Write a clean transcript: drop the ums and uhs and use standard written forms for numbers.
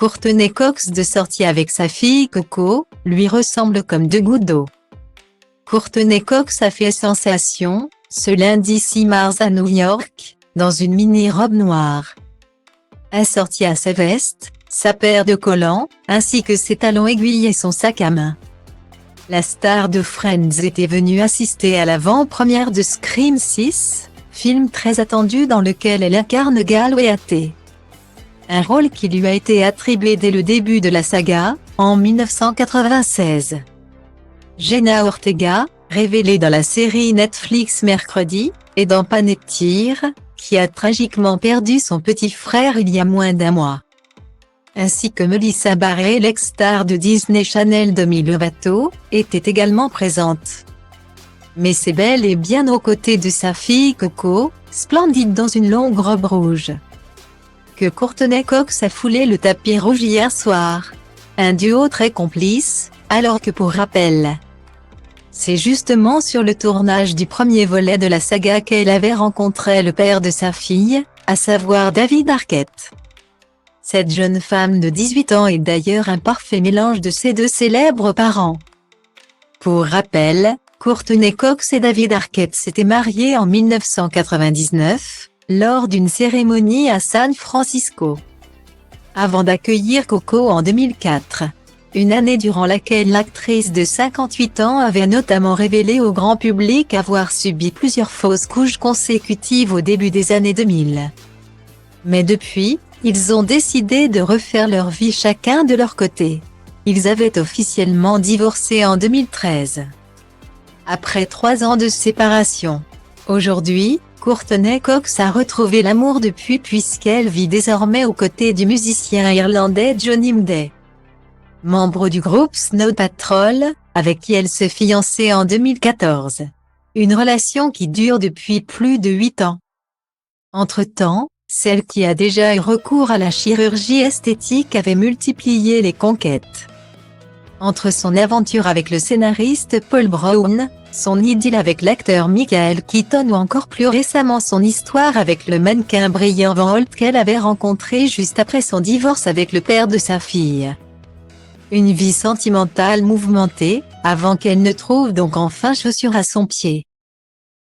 Courtney Cox de sortie avec sa fille Coco, lui ressemble comme deux gouttes d'eau. Courtney Cox a fait sensation, ce lundi 6 mars à New York, dans une mini-robe noire. Assortie à sa veste, sa paire de collants, ainsi que ses talons aiguilles et son sac à main. La star de Friends était venue assister à l'avant-première de Scream 6, film très attendu dans lequel elle incarne Galway athée. Un rôle qui lui a été attribué dès le début de la saga, en 1996. Jenna Ortega, révélée dans la série Netflix Mercredi, et dans Panettire, qui a tragiquement perdu son petit frère il y a moins d'un mois. Ainsi que Melissa Barrett, l'ex-star de Disney Channel Demi Lovato, était également présente. Mais c'est bel et bien aux côtés de sa fille Coco, splendide dans une longue robe rouge, que Courtney Cox a foulé le tapis rouge hier soir. Un duo très complice, alors que pour rappel, c'est justement sur le tournage du premier volet de la saga qu'elle avait rencontré le père de sa fille, à savoir David Arquette. Cette jeune femme de 18 ans est d'ailleurs un parfait mélange de ses deux célèbres parents. Pour rappel, Courtney Cox et David Arquette s'étaient mariés en 1999, lors d'une cérémonie à San Francisco, avant d'accueillir Coco en 2004. Une année durant laquelle l'actrice de 58 ans avait notamment révélé au grand public avoir subi plusieurs fausses couches consécutives au début des années 2000. Mais depuis, ils ont décidé de refaire leur vie chacun de leur côté. Ils avaient officiellement divorcé en 2013. Après 3 ans de séparation. Aujourd'hui, Courtney Cox a retrouvé l'amour depuis puisqu'elle vit désormais aux côtés du musicien irlandais Johnny Mday, membre du groupe Snow Patrol, avec qui elle s'est fiancée en 2014. Une relation qui dure depuis plus de 8 ans. Entre-temps, celle qui a déjà eu recours à la chirurgie esthétique avait multiplié les conquêtes. Entre son aventure avec le scénariste Paul Brown, son idylle avec l'acteur Michael Keaton ou encore plus récemment son histoire avec le mannequin Brian Van Holt qu'elle avait rencontré juste après son divorce avec le père de sa fille. Une vie sentimentale mouvementée, avant qu'elle ne trouve donc enfin chaussure à son pied.